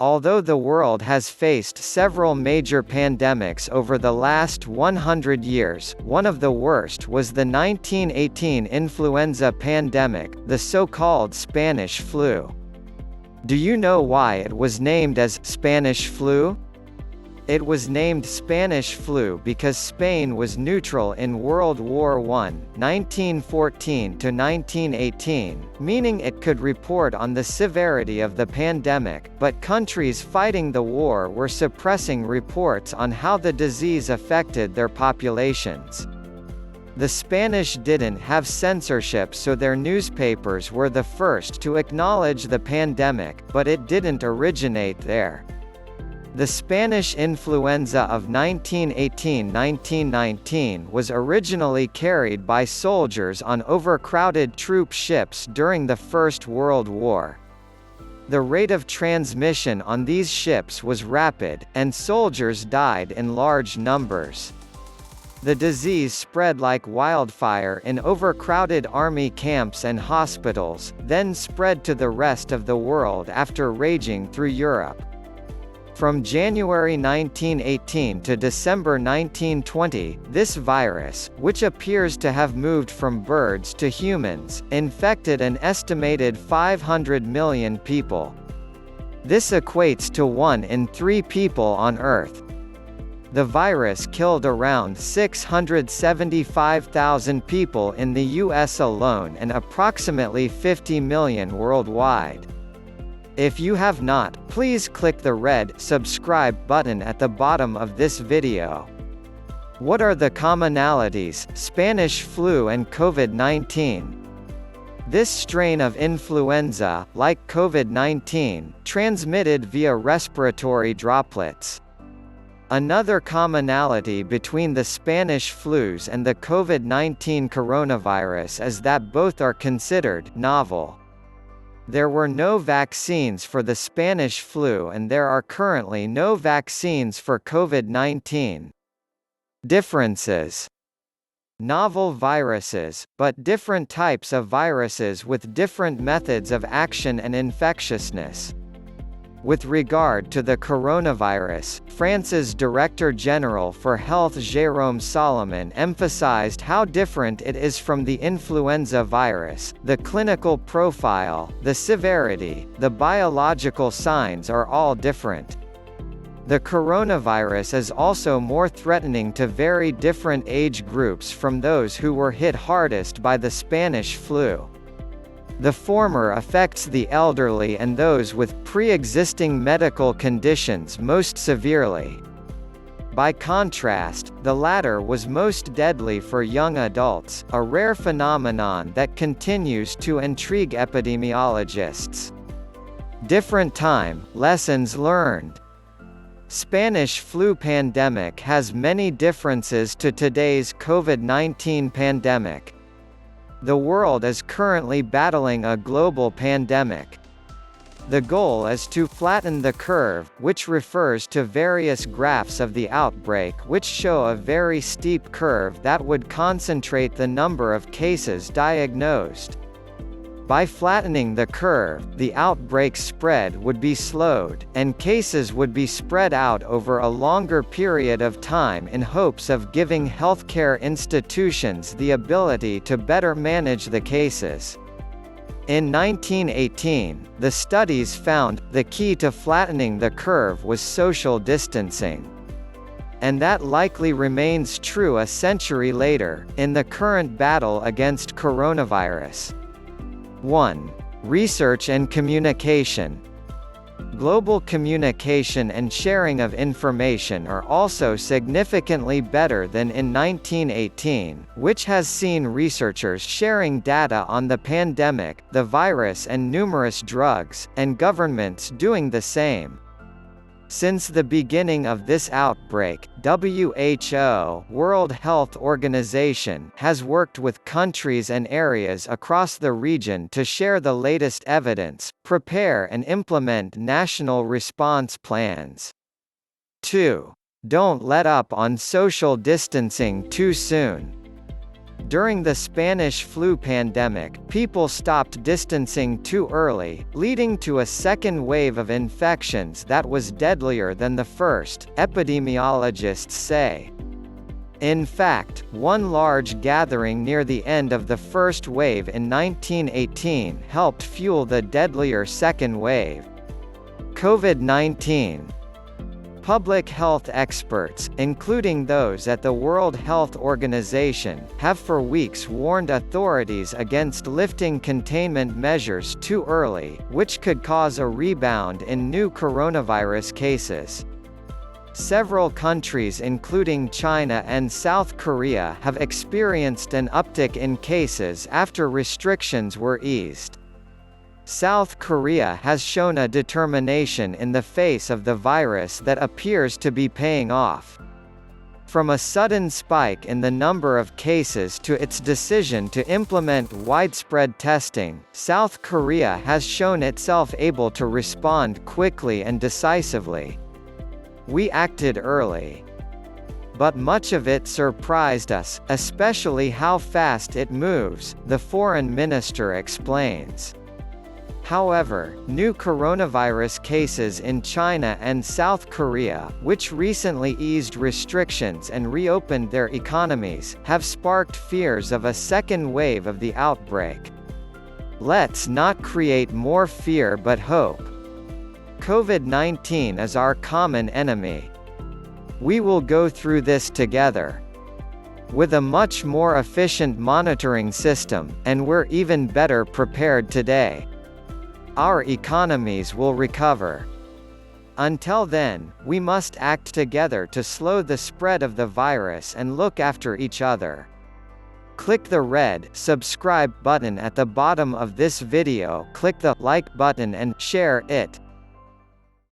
Although the world has faced several major pandemics over the last 100 years, one of the worst was the 1918 influenza pandemic, the so-called Spanish flu. Do you know why it was named as Spanish flu? It was named Spanish flu because Spain was neutral in World War I, 1914 to 1918, meaning it could report on the severity of the pandemic, but countries fighting the war were suppressing reports on how the disease affected their populations. The Spanish didn't have censorship, so their newspapers were the first to acknowledge the pandemic, but it didn't originate there. The Spanish influenza of 1918–1919 was originally carried by soldiers on overcrowded troop ships during the First World War. The rate of transmission on these ships was rapid, and soldiers died in large numbers. The disease spread like wildfire in overcrowded army camps and hospitals, then spread to the rest of the world after raging through Europe. From January 1918 to December 1920, this virus, which appears to have moved from birds to humans, infected an estimated 500 million people. This equates to 1 in 3 people on Earth. The virus killed around 675,000 people in the US alone and approximately 50 million worldwide. If you have not, please click the red subscribe button at the bottom of this video. What are the commonalities, Spanish flu and COVID-19? This strain of influenza, like COVID-19, transmitted via respiratory droplets. Another commonality between the Spanish flus and the COVID-19 coronavirus is that both are considered novel. There were no vaccines for the Spanish flu and there are currently no vaccines for COVID-19. Differences: novel viruses, but different types of viruses with different methods of action and infectiousness. With regard to the coronavirus, France's Director General for Health Jérôme Salomon emphasized how different it is from the influenza virus. The clinical profile, the severity, the biological signs are all different. The coronavirus is also more threatening to very different age groups from those who were hit hardest by the Spanish flu. The former affects the elderly and those with pre-existing medical conditions most severely. By contrast, the latter was most deadly for young adults, a rare phenomenon that continues to intrigue epidemiologists. Different time, lessons learned. Spanish flu pandemic has many differences to today's COVID-19 pandemic. The world is currently battling a global pandemic. The goal is to flatten the curve, which refers to various graphs of the outbreak which show a very steep curve that would concentrate the number of cases diagnosed. By flattening the curve, the outbreak spread would be slowed, and cases would be spread out over a longer period of time in hopes of giving healthcare institutions the ability to better manage the cases. In 1918, the studies found, the key to flattening the curve was social distancing. And that likely remains true a century later, in the current battle against coronavirus. 1. Research and communication. Global communication and sharing of information are also significantly better than in 1918, which has seen researchers sharing data on the pandemic, the virus and numerous drugs, and governments doing the same. Since the beginning of this outbreak, WHO, World Health Organization, has worked with countries and areas across the region to share the latest evidence, prepare and implement national response plans. 2. Don't let up on social distancing too soon. During the Spanish flu pandemic, people stopped distancing too early, leading to a second wave of infections that was deadlier than the first, epidemiologists say. In fact, one large gathering near the end of the first wave in 1918 helped fuel the deadlier second wave. COVID-19. Public health experts, including those at the World Health Organization, have for weeks warned authorities against lifting containment measures too early, which could cause a rebound in new coronavirus cases. Several countries including China and South Korea have experienced an uptick in cases after restrictions were eased. South Korea has shown a determination in the face of the virus that appears to be paying off. From a sudden spike in the number of cases to its decision to implement widespread testing, South Korea has shown itself able to respond quickly and decisively. We acted early. But much of it surprised us, especially how fast it moves, the foreign minister explains. However, new coronavirus cases in China and South Korea, which recently eased restrictions and reopened their economies, have sparked fears of a second wave of the outbreak. Let's not create more fear but hope. COVID-19 is our common enemy. We will go through this together. With a much more efficient monitoring system, and we're even better prepared today. Our economies will recover. Until then, we must act together to slow the spread of the virus and look after each other. Click the red subscribe button at the bottom of this video, click the like button and share it.